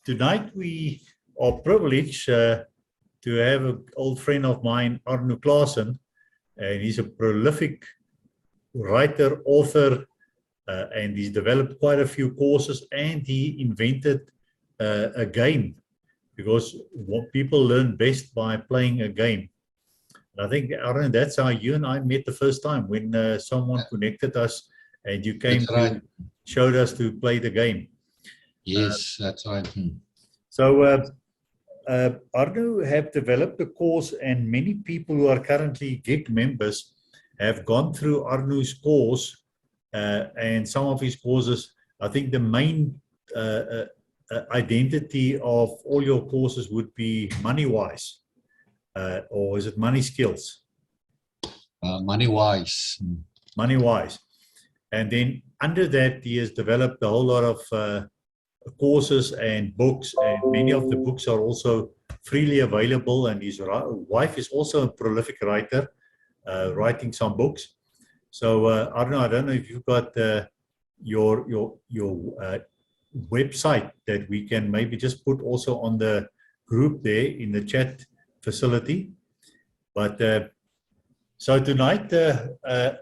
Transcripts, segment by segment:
tonight we are privileged to have an old friend of mine, Arno Claassen, and he's a prolific writer, author, and he's developed quite a few courses, and he invented a game, because what people learn best by playing a game. And I think, Arno, that's how you and I met the first time, when someone connected us and you came to showed us to play the game. Yes, that's right. So Arno have developed a course, and many people who are currently GIG members have gone through Arno's course, and some of his courses. I think the main identity of all your courses would be money-wise, or is it money skills? Money-wise. Money-wise. And then under that, he has developed a whole lot of courses and books, and many of the books are also freely available, and his wife is also a prolific writer, writing some books. So Arno, I don't know if you've got your website that we can maybe just put also on the group there in the chat facility. But so tonight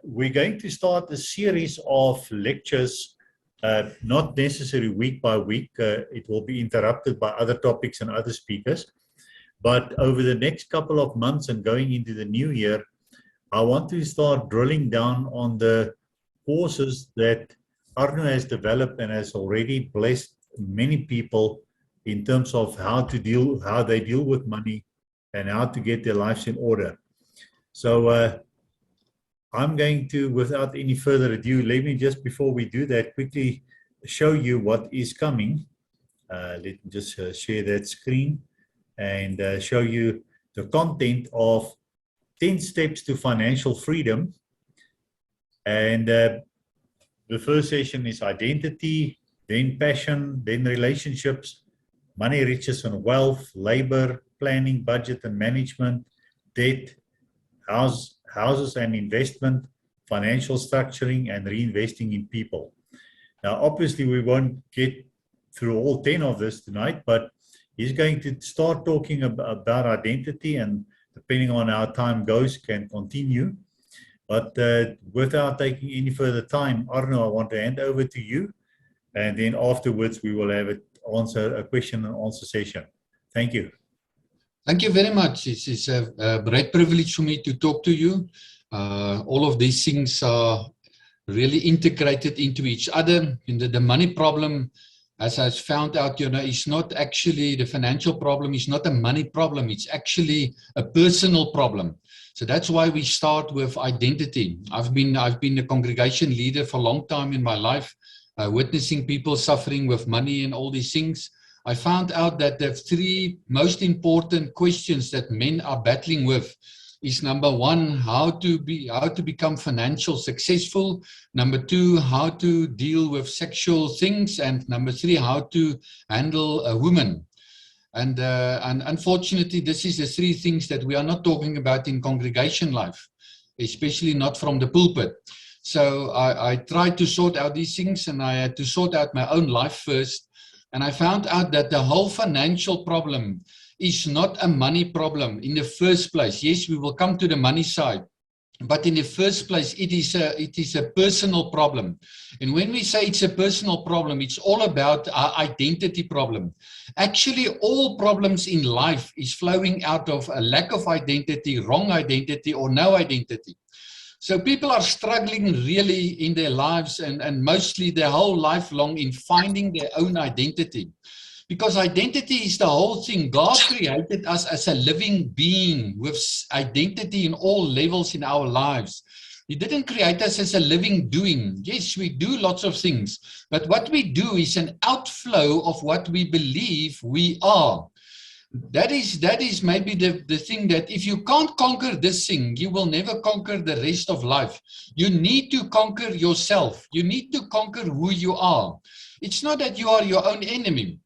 we're going to start a series of lectures, not necessarily week by week. It will be interrupted by other topics and other speakers. But over the next couple of months and going into the new year, I want to start drilling down on the courses that Arno has developed and has already blessed many people in terms of how they deal with money and how to get their lives in order. So I'm going to, without any further ado, let me just, before we do that, quickly show you what is coming. Let me just share that screen and show you the content of 10 Steps to Financial Freedom. And the first session is identity, then passion, then relationships, money, riches and wealth, labor, planning, budget and management, debt, houses and investment, financial structuring, and reinvesting in people. Now, obviously, we won't get through all 10 of this tonight, but he's going to start talking about identity, and depending on how time goes, can continue. But without taking any further time, Arno, I want to hand over to you, and then afterwards we will have a question and answer session. Thank you. Thank you very much. It's a great privilege for me to talk to you. All of these things are really integrated into each other. The money problem, as I found out, is not actually, the financial problem is not a money problem. It's actually a personal problem. So that's why we start with identity. I've been a congregation leader for a long time in my life, witnessing people suffering with money and all these things. I found out that the three most important questions that men are battling with is, number one, how to become financial successful. Number two, how to deal with sexual things. And number three, how to handle a woman. And unfortunately, this is the three things that we are not talking about in congregation life, especially not from the pulpit. So I tried to sort out these things, and I had to sort out my own life first. And I found out that the whole financial problem is not a money problem in the first place. Yes, we will come to the money side, but in the first place, it is a personal problem. And when we say it's a personal problem, it's all about our identity problem. Actually, all problems in life is flowing out of a lack of identity, wrong identity, or no identity. So people are struggling really in their lives, and mostly their whole life long, in finding their own identity. Because identity is the whole thing. God created us as a living being with identity in all levels in our lives. He didn't create us as a living doing. Yes, we do lots of things, but what we do is an outflow of what we believe we are. That is maybe the thing, that if you can't conquer this thing, you will never conquer the rest of life. You need to conquer yourself. You need to conquer who you are. It's not that you are your own enemy,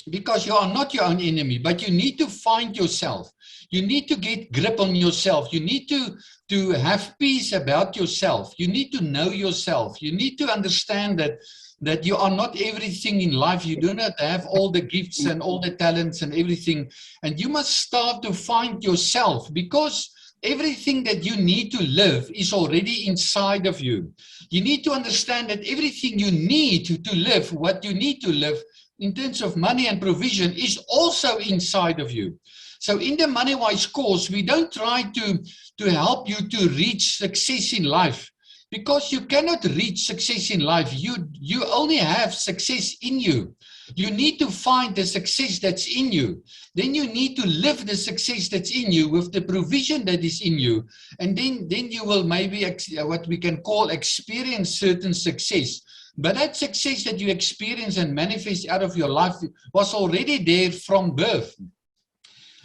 because you are not your own enemy, but you need to find yourself. You need to get grip on yourself. You need to have peace about yourself. You need to know yourself. You need to understand that that you are not everything in life. You do not have all the gifts and all the talents and everything. And you must start to find yourself, because everything that you need to live is already inside of you. You need to understand that everything you need to live, what you need to live in terms of money and provision, is also inside of you. So in the MoneyWise course, we don't try to help you to reach success in life, because you cannot reach success in life. You only have success in you. You need to find the success that's in you. Then you need to live the success that's in you with the provision that is in you. And then you will maybe what we can call experience certain success. But that success that you experience and manifest out of your life was already there from birth.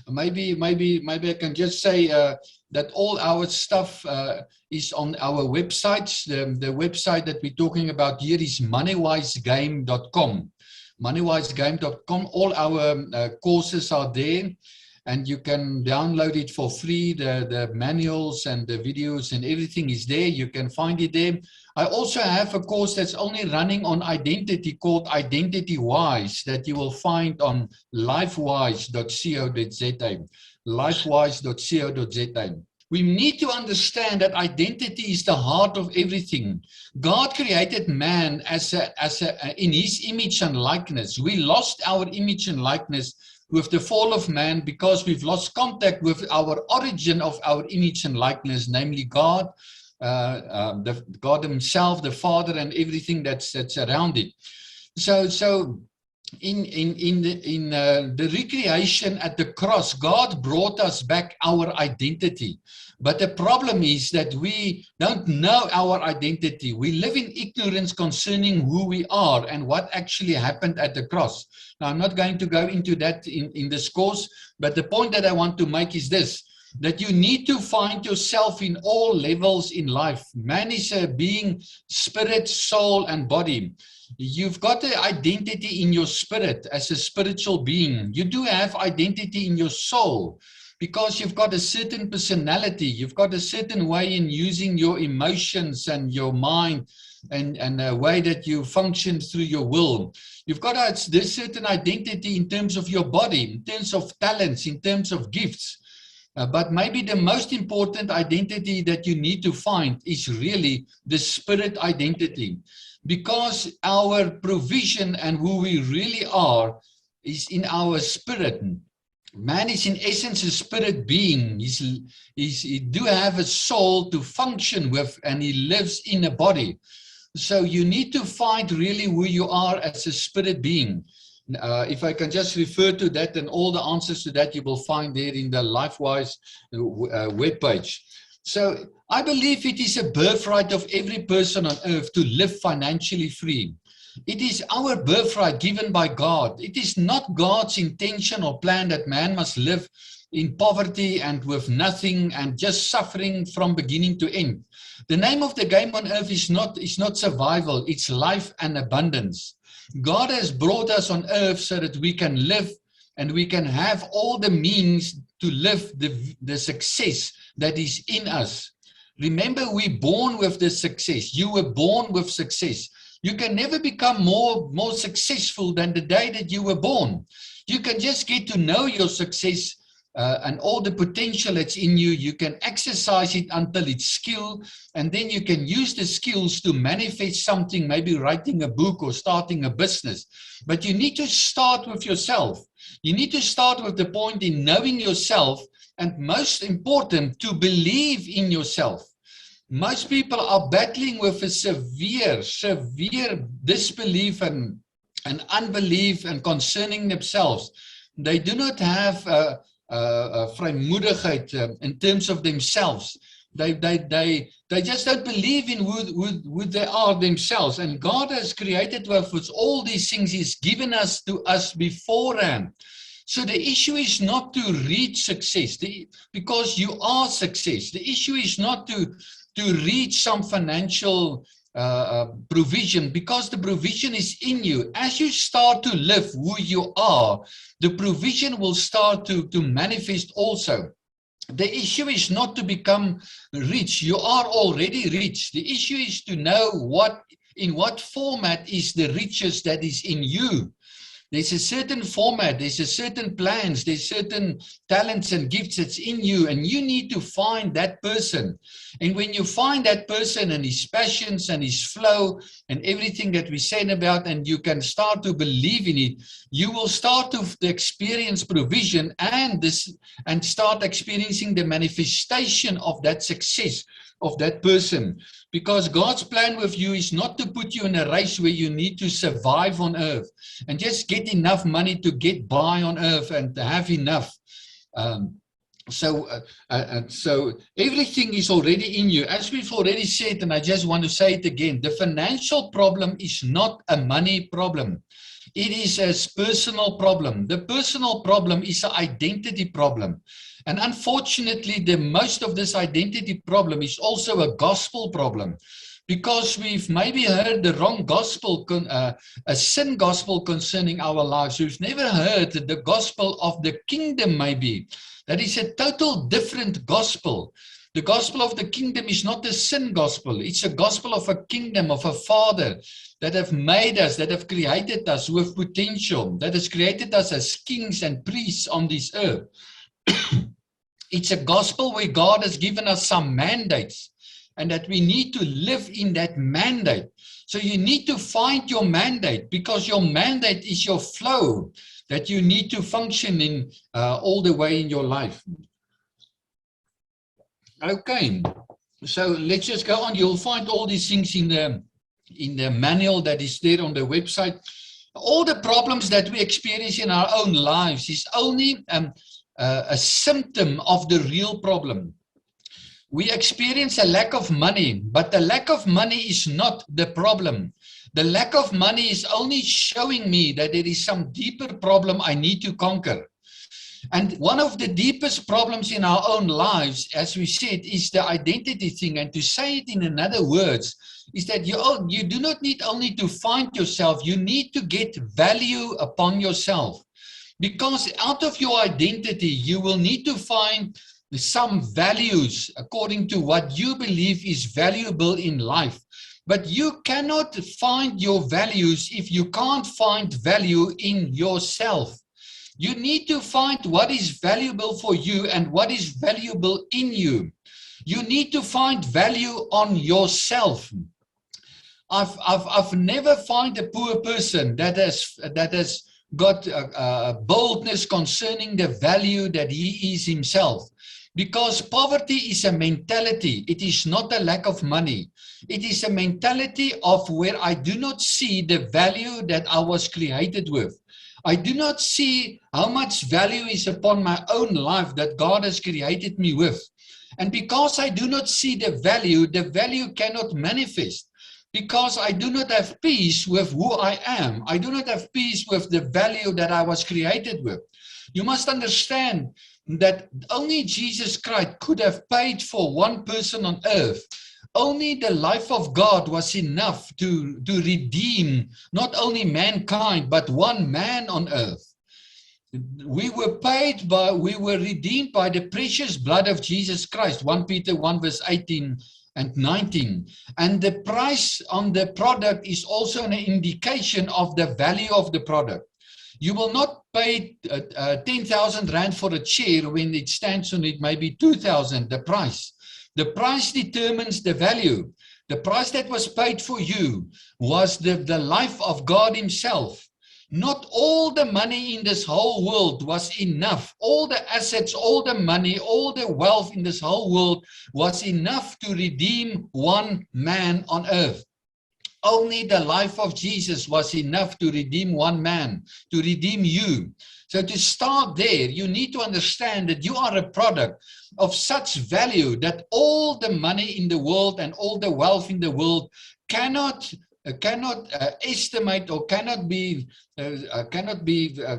Maybe I can just say that all our stuff is on our websites. The website that we're talking about here is moneywisegame.com. moneywisegame.com. All our courses are there, and you can download it for free. The manuals and the videos and everything is there. You can find it there. I also have a course that's only running on identity called Identity Wise, that you will find on lifewise.co.za. lifewise.co.za. We need to understand that identity is the heart of everything. God created man in his image and likeness. We lost our image and likeness with the fall of man, because we've lost contact with our origin of our image and likeness, namely God, God himself, the Father, and everything that's around it. So in the recreation at the cross, God brought us back our identity. But the problem is that we don't know our identity. We live in ignorance concerning who we are and what actually happened at the cross. Now, I'm not going to go into that in this course, but the point that I want to make is this, that you need to find yourself in all levels in life. Man is a being, spirit, soul, and body. You've got an identity in your spirit as a spiritual being. You do have identity in your soul, because you've got a certain personality. You've got a certain way in using your emotions and your mind, and a way that you function through your will. You've got this certain identity in terms of your body, in terms of talents, in terms of gifts. But maybe the most important identity that you need to find is really the spirit identity, because our provision and who we really are is in our spirit. Man is in essence a spirit being. He do have a soul to function with, and he lives in a body. So you need to find really who you are as a spirit being. If I can just refer to that, and all the answers to that you will find there in the LifeWise webpage. So I believe it is a birthright of every person on earth to live financially free. It is our birthright given by God. It is not God's intention or plan that man must live in poverty and with nothing and just suffering from beginning to end. The name of the game on earth is not survival, it's life and abundance. God has brought us on earth so that we can live and we can have all the means to live the success that is in us. Remember, we're born with the success. You were born with success. You can never become more successful than the day that you were born. You can just get to know your success and all the potential that's in you. You can exercise it until it's skill, and then you can use the skills to manifest something, maybe writing a book or starting a business. But you need to start with yourself. You need to start with the point in knowing yourself, and most important, to believe in yourself. Most people are battling with a severe disbelief and unbelief and concerning themselves. They do not have vrymoedigheid in terms of themselves. They just don't believe in who they are themselves. And God has created with all these things. He's given us to us beforehand. So the issue is not to reach success, because you are success. The issue is not to reach some financial provision, because the provision is in you. As you start to live who you are, the provision will start to manifest also. The issue is not to become rich. You are already rich. The issue is to know what In what format is the riches that is in you? There's a certain format, there's a certain plans, there's certain talents and gifts that's in you, and you need to find that person. And when you find that person and his passions and his flow and everything that we said about, and you can start to believe in it, you will start to experience provision and start experiencing the manifestation of that success of that person. Because God's plan with you is not to put you in a race where you need to survive on earth and just get enough money to get by on earth and to have enough. So everything is already in you. As we've already said, and I just want to say it again, the financial problem is not a money problem. It is a personal problem. The personal problem is an identity problem. And unfortunately, most of this identity problem is also a gospel problem, because we've maybe heard the wrong gospel, a sin gospel concerning our lives. We've never heard the gospel of the kingdom maybe. That is a total different gospel. The gospel of the kingdom is not the sin gospel. It's a gospel of a kingdom, of a father that have made us, that have created us with potential, that has created us as kings and priests on this earth. It's a gospel where God has given us some mandates and that we need to live in that mandate. So you need to find your mandate, because your mandate is your flow that you need to function in all the way in your life. Okay, so let's just go on. You'll find all these things in the manual that is there on the website. All the problems that we experience in our own lives is only a symptom of the real problem. We experience a lack of money, but the lack of money is not the problem. The lack of money is only showing me that there is some deeper problem I need to conquer. And one of the deepest problems in our own lives, as we said, is the identity thing. And to say it in other words, is that you do not need only to find yourself, you need to get value upon yourself. Because out of your identity, you will need to find some values according to what you believe is valuable in life. But you cannot find your values if you can't find value in yourself. You need to find what is valuable for you and what is valuable in you. You need to find value on yourself. I've never found a poor person that has got boldness concerning the value that he is himself. Because poverty is a mentality. It is not a lack of money. It is a mentality of where I do not see the value that I was created with. I do not see how much value is upon my own life that God has created me with. And because I do not see the value cannot manifest. Because I do not have peace with who I am. I do not have peace with the value that I was created with. You must understand that only Jesus Christ could have paid for one person on earth. Only the life of God was enough to redeem not only mankind, but one man on earth. We were redeemed by the precious blood of Jesus Christ. 1 Peter 1 verse 18 and 19. And the price on the product is also an indication of the value of the product. You will not pay 10,000 Rand for a chair when it stands on it maybe 2,000, the price. The price determines the value. The price that was paid for you was the life of God himself. Not all the money in this whole world was enough. All the assets, all the money, all the wealth in this whole world was enough to redeem one man on earth. Only the life of Jesus was enough to redeem one man, to redeem you. So to start there, you need to understand that you are a product of such value that all the money in the world and all the wealth in the world cannot estimate or cannot be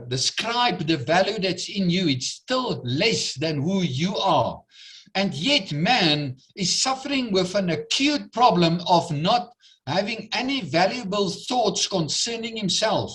describe the value that's in you. It's still less than who you are. And yet man is suffering with an acute problem of not having any valuable thoughts concerning himself.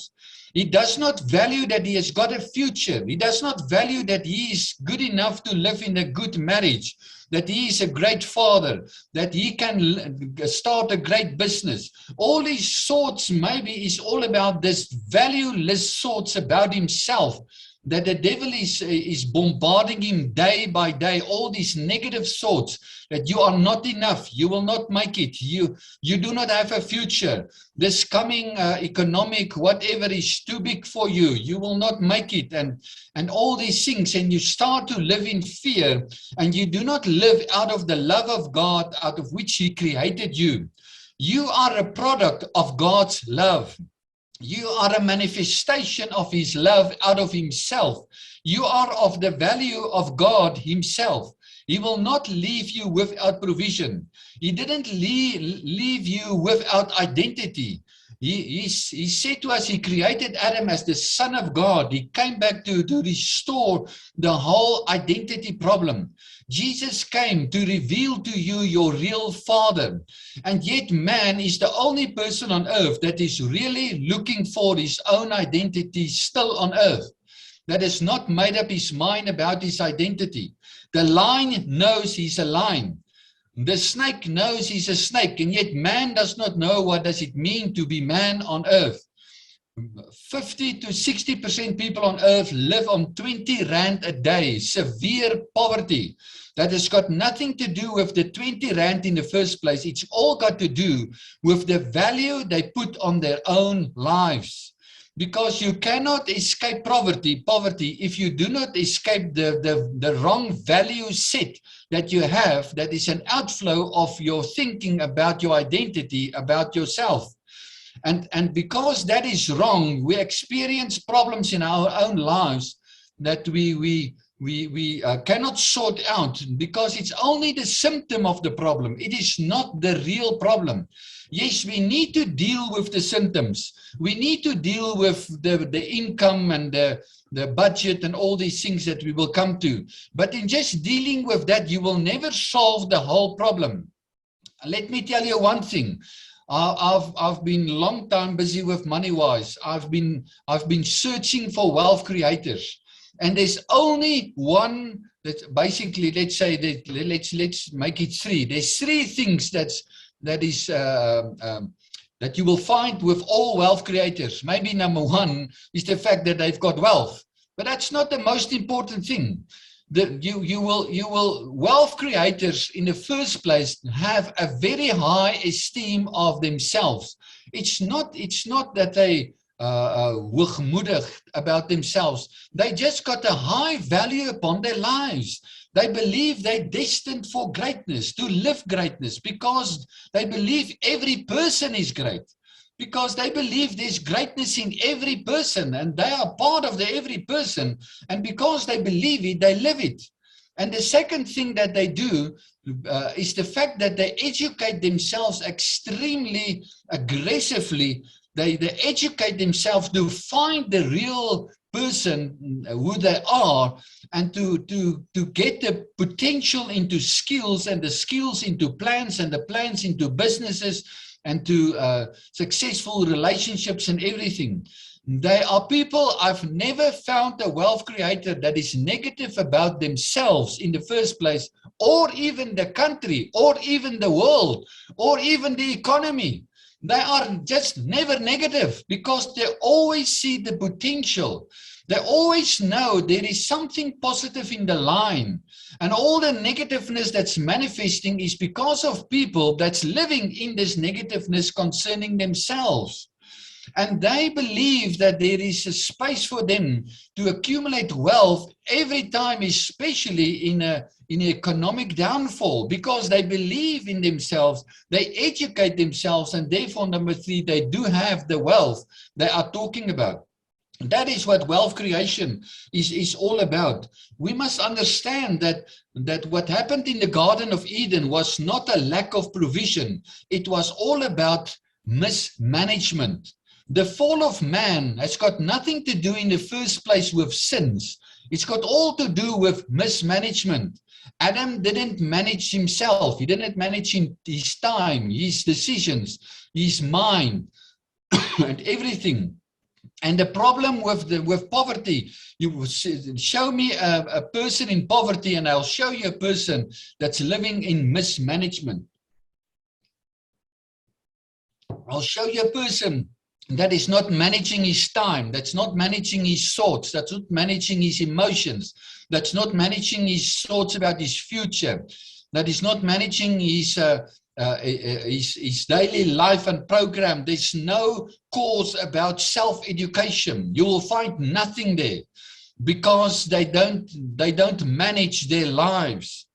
He does not value that he has got a future. He does not value that he is good enough to live in a good marriage, that he is a great father, that he can start a great business. All these thoughts maybe is all about this valueless thoughts about himself, that the devil is bombarding him day by day, all these negative thoughts, that you are not enough, you will not make it, you do not have a future, this coming economic whatever is too big for you, you will not make it, and all these things, and you start to live in fear, and you do not live out of the love of God, out of which he created you. You are a product of God's love. You are a manifestation of his love out of himself. You are of the value of God himself. He will not leave you without provision. He didn't leave you without identity. He said to us, he created Adam as the son of God. He came back to restore the whole identity problem. Jesus came to reveal to you your real father. And yet man is the only person on earth that is really looking for his own identity still on earth, that has not made up his mind about his identity. The lion knows he's a lion. The snake knows he's a snake, and yet man does not know what does it mean to be man on earth. 50 to 60% people on earth live on 20 rand a day, severe poverty. That has got nothing to do with the 20 rand in the first place. It's all got to do with the value they put on their own lives. Because you cannot escape poverty if you do not escape the wrong value set that you have, that is an outflow of your thinking about your identity, about yourself. And because that is wrong, we experience problems in our own lives that we cannot sort out, because it's only the symptom of the problem. It is not the real problem. Yes, we need to deal with the symptoms. We need to deal with the income and the budget and all these things that we will come to. But in just dealing with that, you will never solve the whole problem. Let me tell you one thing. I've been a long time busy with MoneyWise. I've been searching for wealth creators. And there's only one that basically, let's say that let's make it three. There's three things that you will find with all wealth creators. Maybe number one is the fact that they've got wealth, but that's not the most important thing. Wealth creators in the first place have a very high esteem of themselves. It's not that they hoogmoedig about themselves. They just got a high value upon their lives. They believe they're destined for greatness, to live greatness, because they believe every person is great, because they believe there's greatness in every person, and they are part of the every person, and because they believe it, they live it. And the second thing that they do is the fact that they educate themselves extremely aggressively. They educate themselves to find the real person, who they are, and to get the potential into skills, and the skills into plans, and the plans into businesses, and to successful relationships and everything. They are people, I've never found a wealth creator that is negative about themselves in the first place, or even the country, or even the world, or even the economy. They are just never negative, because they always see the potential. They always know there is something positive in the line. And all the negativeness that's manifesting is because of people that's living in this negativeness concerning themselves. And they believe that there is a space for them to accumulate wealth every time, especially in an economic downfall, because they believe in themselves, they educate themselves, and therefore, number three, they do have the wealth they are talking about. That is what wealth creation is all about. We must understand that what happened in the Garden of Eden was not a lack of provision. It was all about mismanagement. The fall of man has got nothing to do in the first place with sins. It's got all to do with mismanagement. Adam didn't manage himself. He didn't manage his time, his decisions, his mind, and everything. And the problem with poverty, you show me a person in poverty and I'll show you a person that's living in mismanagement. I'll show you a person that is not managing his time, that's not managing his thoughts, that's not managing his emotions, that's not managing his thoughts about his future, that is not managing his daily life and program. There's no course about self-education. You will find nothing there because they don't manage their lives.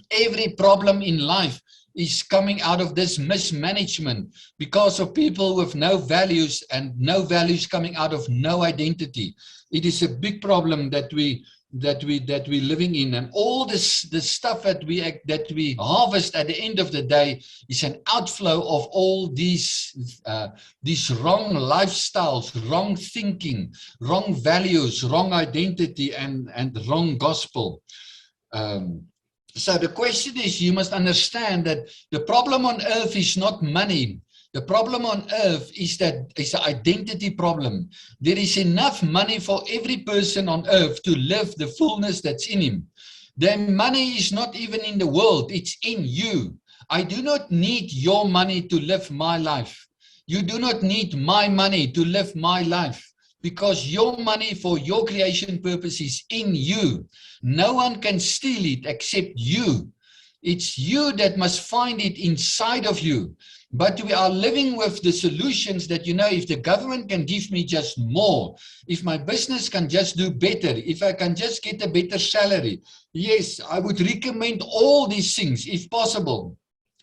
Every problem in life is coming out of this mismanagement because of people with no values, and no values coming out of no identity. It is a big problem that we're living in, and all the stuff that we harvest at the end of the day is an outflow of all these wrong lifestyles, wrong thinking, wrong values, wrong identity, and wrong gospel. So the question is, you must understand that the problem on earth is not money. The problem on earth is an identity problem. There is enough money for every person on earth to live the fullness that's in him. The money is not even in the world, it's in you. I do not need your money to live my life. You do not need my money to live my life, because your money for your creation purpose is in you. No one can steal it except you. It's you that must find it inside of you. But we are living with the solutions that, if the government can give me just more, if my business can just do better, if I can just get a better salary, yes, I would recommend all these things if possible.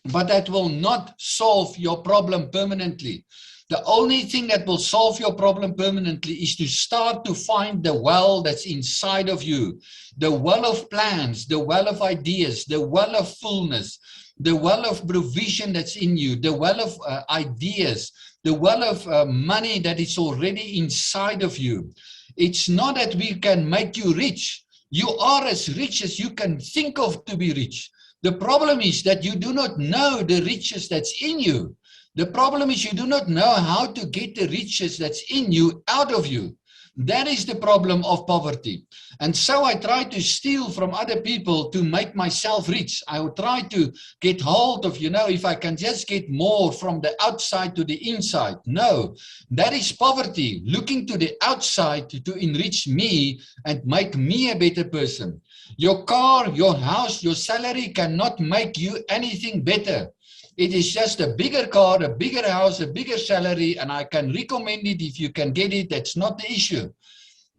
But that will not solve your problem permanently. The only thing that will solve your problem permanently is to start to find the well that's inside of you. The well of plans, the well of ideas, the well of fullness, the well of provision that's in you, the well of ideas, the well of money that is already inside of you. It's not that we can make you rich. You are as rich as you can think of to be rich. The problem is that you do not know the riches that's in you. The problem is you do not know how to get the riches that's in you out of you. That is the problem of poverty. And so I try to steal from other people to make myself rich. I would try to get hold of, if I can just get more from the outside to the inside. No, that is poverty, looking to the outside to enrich me and make me a better person. Your car, your house, your salary cannot make you anything better. It is just a bigger car, a bigger house, a bigger salary, and I can recommend it if you can get it. That's not the issue.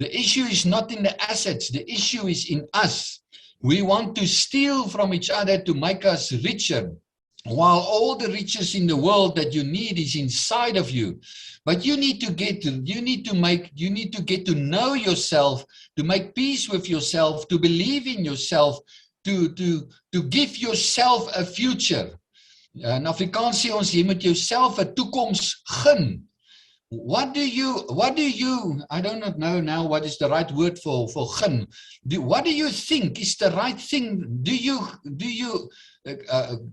The issue is not in the assets. The issue is in us. We want to steal from each other to make us richer, while all the riches in the world that you need is inside of you. But you need to get to know yourself, to make peace with yourself, to believe in yourself, to give yourself a future. In Afrikaans sê ons, jy moet jouself 'n toekoms gun. What do you, I don't know now what is the right word for gun. What do you think is the right thing? Do you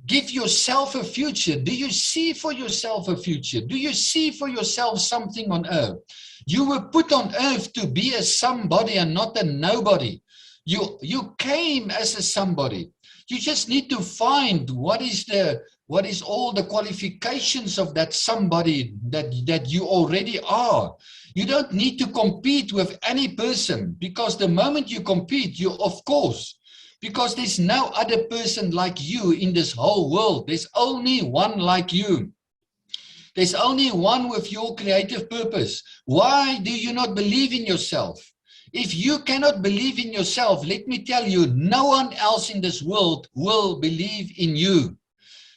give yourself a future? Do you see for yourself a future? Do you see for yourself something on earth? You were put on earth to be a somebody and not a nobody. You came as a somebody. You just need to find what is all the qualifications of that somebody that you already are. You don't need to compete with any person, because the moment you compete, because there's no other person like you in this whole world. There's only one like you. There's only one with your creative purpose. Why do you not believe in yourself? If you cannot believe in yourself, let me tell you, no one else in this world will believe in you.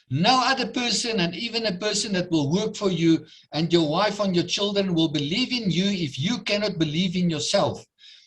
No other person, and even a person that will work for you and your wife and your children, will believe in you if you cannot believe in yourself.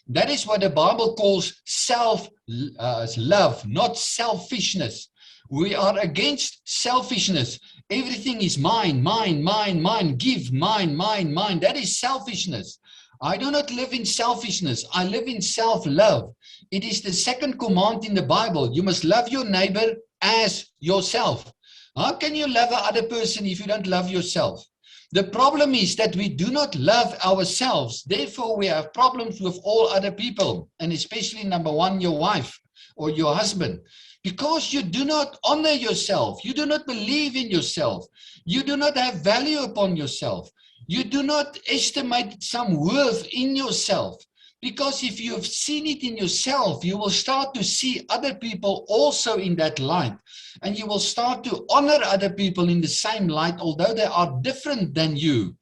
That is what the Bible calls self-love, not selfishness. We are against selfishness. Everything is mine, mine, mine, mine. Give, mine, mine, mine. That is selfishness. I do not live in selfishness. I live in self-love. It is the second command in the Bible. You must love your neighbor as yourself. How can you love another person if you don't love yourself? The problem is that we do not love ourselves. Therefore, we have problems with all other people, and especially number one, your wife or your husband, because you do not honor yourself. You do not believe in yourself. You do not have value upon yourself. You do not estimate some worth in yourself. Because if you have seen it in yourself, you will start to see other people also in that light. And you will start to honor other people in the same light, although they are different than you.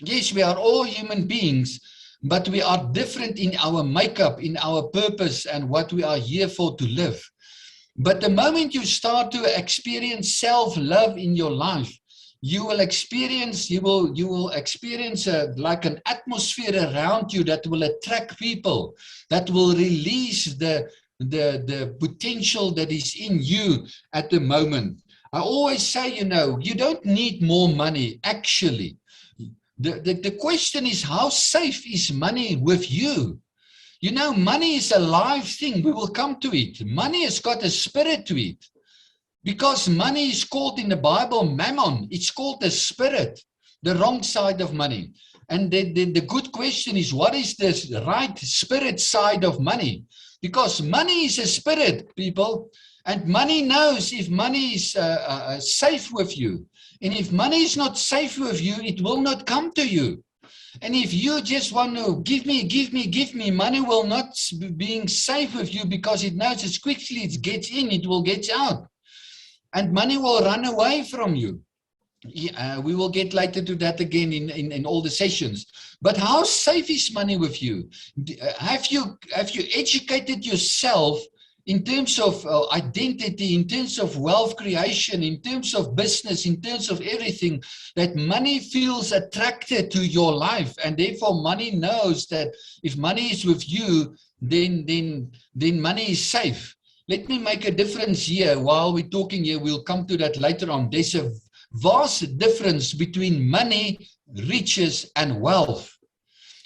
Yes, we are all human beings, but we are different in our makeup, in our purpose, and what we are here for to live. But the moment you start to experience self-love in your life, you will experience like an atmosphere around you that will attract people, that will release the potential that is in you at the moment. I always say, you don't need more money, actually. The question is, how safe is money with you? Money is a live thing. We will come to it. Money has got a spirit to it. Because money is called in the Bible mammon. It's called the spirit, the wrong side of money. And the good question is, what is the right spirit side of money? Because money is a spirit, people. And money knows if money is safe with you. And if money is not safe with you, it will not come to you. And if you just want to give me, money will not be being safe with you, because it knows as quickly it gets in, it will get out. And money will run away from you. We will get later to that again in all the sessions. But how safe is money with you? Have you educated yourself in terms of identity, in terms of wealth creation, in terms of business, in terms of everything, that money feels attracted to your life, and therefore money knows that if money is with you, then money is safe. Let me make a difference here. While we're talking here, we'll come to that later on. There's a vast difference between money, riches, and wealth.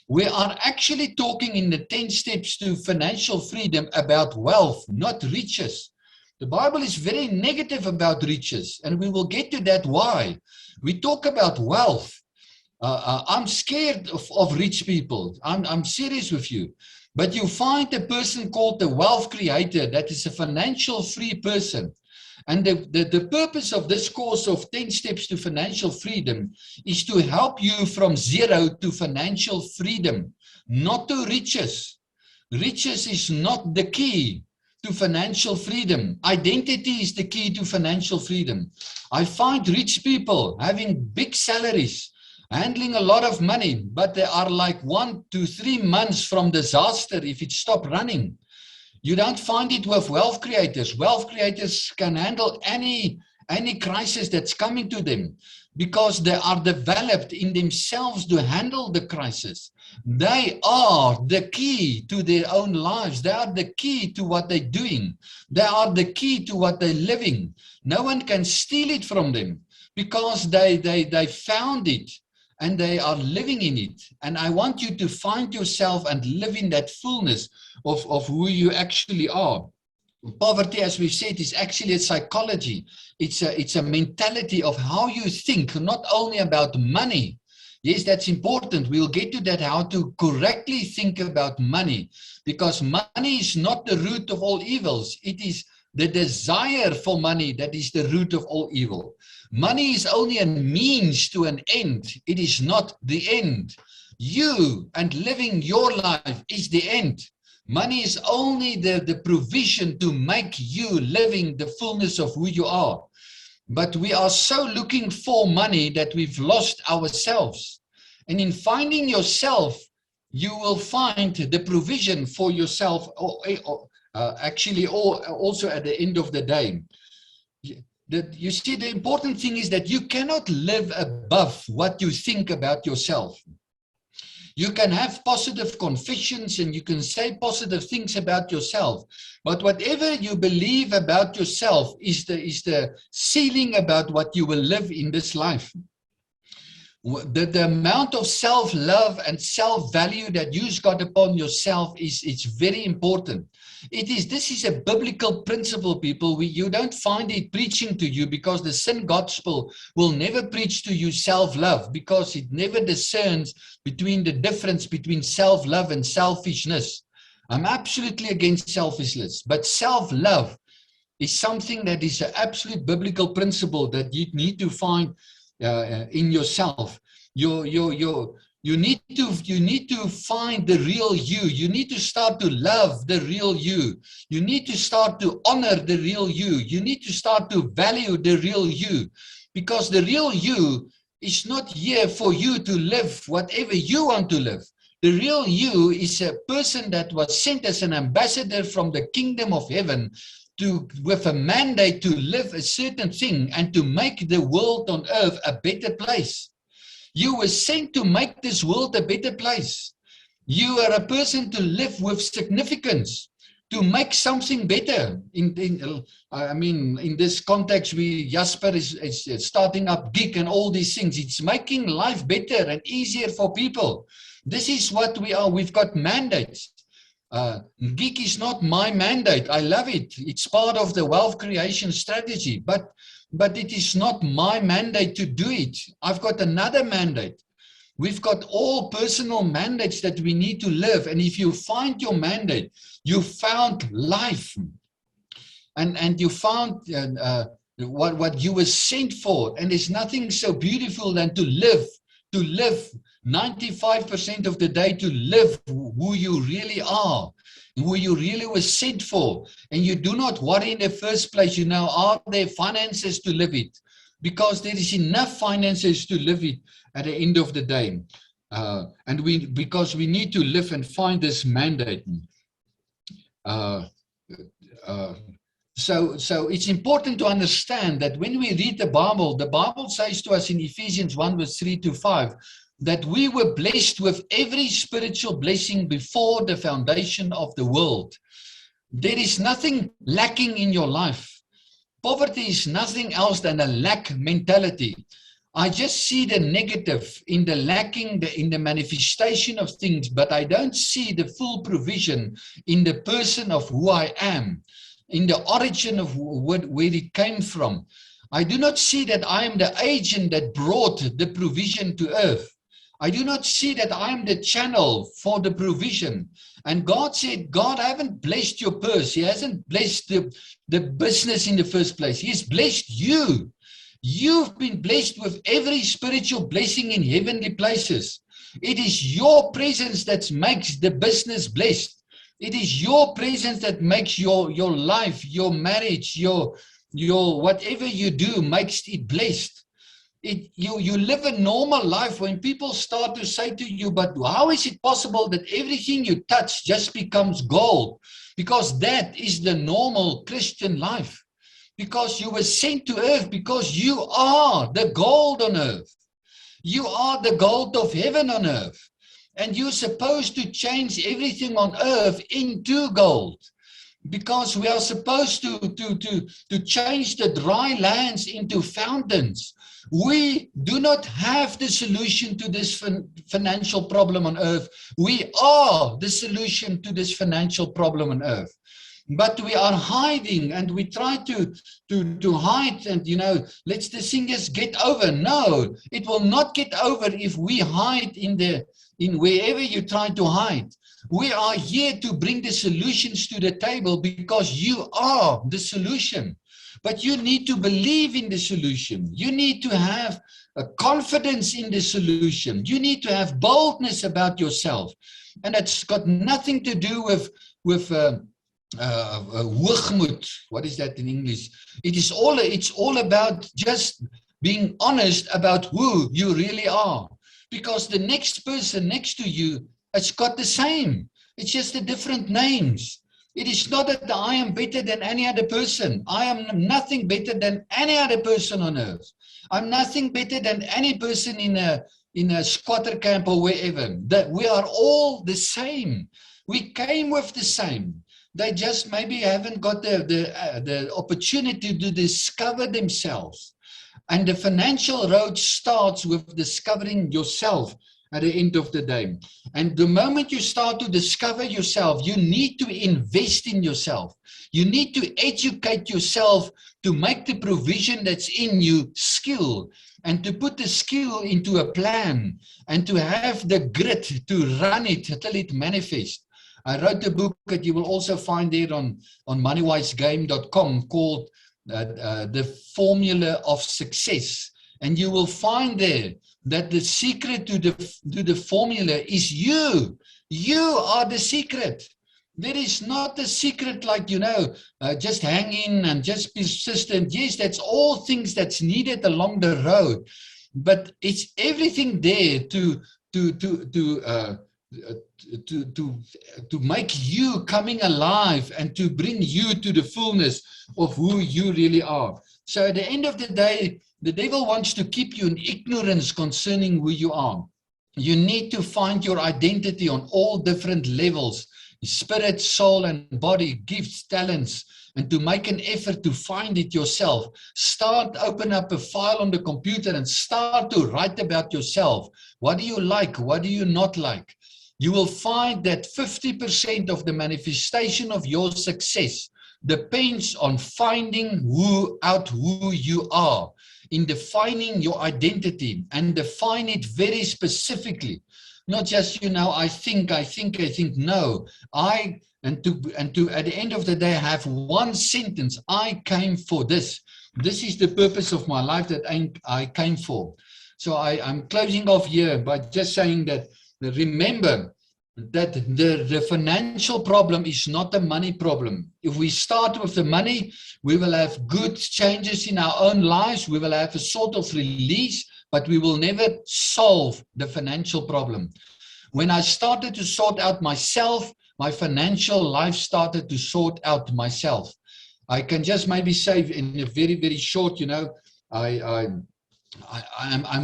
We are actually talking in the 10 steps to financial freedom about wealth, not riches. The Bible is very negative about riches, and we will get to that why. We talk about wealth. I'm scared of rich people. I'm serious with you. But you find a person called the wealth creator that is a financial free person. And the purpose of this course of 10 steps to financial freedom is to help you from zero to financial freedom, not to riches. Riches is not the key to financial freedom. Identity is the key to financial freedom. I find rich people having big salaries, handling a lot of money, but they are like 1 to 3 months from disaster if it stops running. You don't find it with wealth creators. Wealth creators can handle any crisis that's coming to them because they are developed in themselves to handle the crisis. They are the key to their own lives. They are the key to what they're doing. They are the key to what they're living. No one can steal it from them because they found it. And they are living in it. And I want you to find yourself and live in that fullness of who you actually are. Poverty, as we've said, is actually a psychology. It's a mentality of how you think, not only about money. Yes, that's important. We'll get to that, how to correctly think about money. Because money is not the root of all evils. It is the desire for money that is the root of all evil. Money is only a means to an end. It is not the end. You and living your life is the end. Money is only the provision to make you living the fullness of who you are. But we are so looking for money that we've lost ourselves. And in finding yourself, you will find the provision for yourself, actually also at the end of the day. You see, the important thing is that you cannot live above what you think about yourself. You can have positive confessions and you can say positive things about yourself, but whatever you believe about yourself is the ceiling about what you will live in this life. The amount of self-love and self-value that you've got upon yourself it's very important. This is a biblical principle, people. You don't find it preaching to you, because the sin gospel will never preach to you self-love, because it never discerns between the difference between self-love and selfishness. I'm absolutely against selfishness, but self-love is something that is an absolute biblical principle that you need to find in yourself. You need to find the real you. You need to start to love the real you. You need to start to honor the real you. You need to start to value the real you, because the real you is not here for you to live whatever you want to live. The real you is a person that was sent as an ambassador from the kingdom of heaven with a mandate to live a certain thing and to make the world on earth a better place. You were sent to make this world a better place. You are a person to live with significance, to make something better. In this context, Jasper is starting up Geek and all these things. It's making life better and easier for people. This is what we are. We've got mandates. Geek is not my mandate. I love it. It's part of the wealth creation strategy, but it is not my mandate to do it. I've got another mandate. We've got all personal mandates that we need to live. And if you find your mandate, you found life. And you found what you were sent for. And there's nothing so beautiful than to live 95% of the day, to live who you really are, who you really were sent for. And you do not worry in the first place, are there finances to live it? Because there is enough finances to live it at the end of the day. Because we need to live and find this mandate. So it's important to understand that when we read the Bible says to us in Ephesians 1 verse 3 to 5, that we were blessed with every spiritual blessing before the foundation of the world. There is nothing lacking in your life. Poverty is nothing else than a lack mentality. I just see the negative in the lacking, in the manifestation of things, but I don't see the full provision in the person of who I am, in the origin of where it came from. I do not see that I am the agent that brought the provision to earth. I do not see that I am the channel for the provision. And God said, God, I haven't blessed your purse. He hasn't blessed the business in the first place. He's blessed you. You've been blessed with every spiritual blessing in heavenly places. It is your presence that makes the business blessed. It is your presence that makes your life, your marriage, your whatever you do makes it blessed. You live a normal life when people start to say to you, but how is it possible that everything you touch just becomes gold? Because that is the normal Christian life. Because you were sent to earth, because you are the gold on earth. You are the gold of heaven on earth. And you're supposed to change everything on earth into gold. Because we are supposed to change the dry lands into fountains. We do not have the solution to this financial problem on earth. We are the solution to this financial problem on earth. But we are hiding, and we try to hide, and let's the singers get over. No, it will not get over if we hide in wherever you try to hide. We are here to bring the solutions to the table, because you are the solution. But you need to believe in the solution. You need to have a confidence in the solution. You need to have boldness about yourself. And it's got nothing to do with hoogmoed. What is that in English? It's all about just being honest about who you really are. Because the next person next to you has got the same. It's just the different names. It is not that I am better than any other person. I am nothing better than any other person on earth. I'm nothing better than any person in a squatter camp or wherever. That we are all the same. We came with the same. They just maybe haven't got the opportunity to discover themselves. And the financial road starts with discovering yourself at the end of the day. And the moment you start to discover yourself, you need to invest in yourself. You need to educate yourself to make the provision that's in you skill, and to put the skill into a plan, and to have the grit to run it until it manifests. I wrote a book that you will also find there on moneywisegame.com called The Formula of Success. And you will find there that the secret to the formula is you. You are the secret. There is not a secret like, just hang in and just persistent. Yes, that's all things that's needed along the road. But it's everything there to make you coming alive and to bring you to the fullness of who you really are. So at the end of the day, the devil wants to keep you in ignorance concerning who you are. You need to find your identity on all different levels, spirit, soul, and body, gifts, talents, and to make an effort to find it yourself. Open up a file on the computer and start to write about yourself. What do you like? What do you not like? You will find that 50% of the manifestation of your success depends on finding out who you are, in defining your identity, and define it very specifically. Not just, I think, no. And to at the end of the day have one sentence: I came for this. This is the purpose of my life that I came for. So I'm closing off here by just saying that, remember that the financial problem is not a money problem. If we start with the money, we will have good changes in our own lives. We will have a sort of release, but we will never solve the financial problem. When I started to sort out myself, my financial life started to sort out myself. I can just maybe say in a very, very short, I'm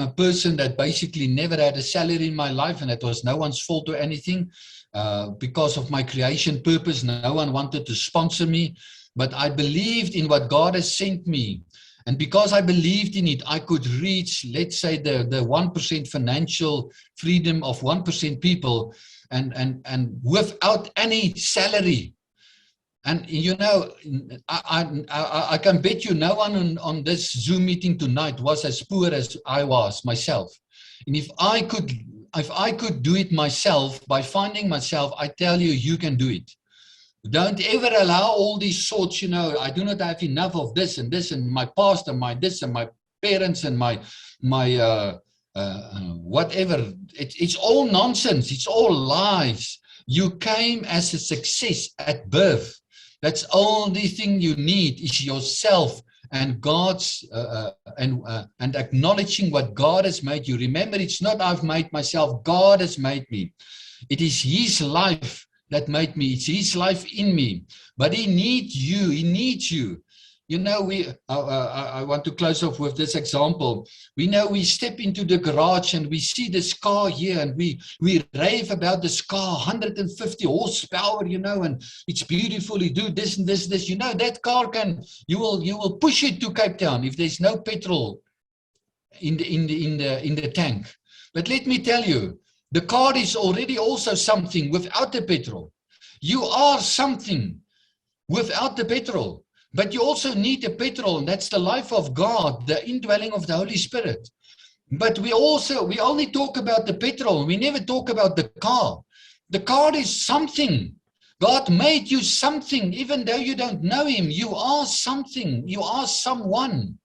a person that basically never had a salary in my life, and it was no one's fault or anything. Because of my creation purpose, no one wanted to sponsor me, but I believed in what God has sent me. And because I believed in it, I could reach, let's say, the 1% financial freedom of 1% people, and without any salary. And I can bet you no one on this Zoom meeting tonight was as poor as I was myself. And if I could do it myself by finding myself, I tell you, you can do it. Don't ever allow all these thoughts, I do not have enough of this and my past and my this and my parents and my whatever. It's all nonsense. It's all lies. You came as a success at birth. That's the only thing you need is yourself and God's and acknowledging what God has made you. Remember, it's not I've made myself. God has made me. It is His life that made me. It's His life in me. But He needs you. He needs you. I want to close off with this example. We step into the garage and we see this car here, and we rave about this car, 150 horsepower, and it's beautiful. You do this and this, this. That car you will push it to Cape Town if there's no petrol in the tank. But let me tell you, the car is already also something without the petrol. You are something without the petrol. But you also need the petrol, and that's the life of God, the indwelling of the Holy Spirit. But we only talk about the petrol. We never talk about the car. The car is something. God made you something, even though you don't know Him. You are something. You are someone.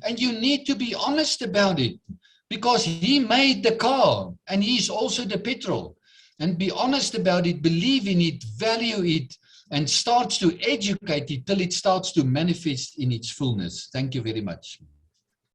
And you need to be honest about it, because He made the car, and He's also the petrol. And be honest about it, believe in it, value it, and starts to educate it till it starts to manifest in its fullness. Thank you very much.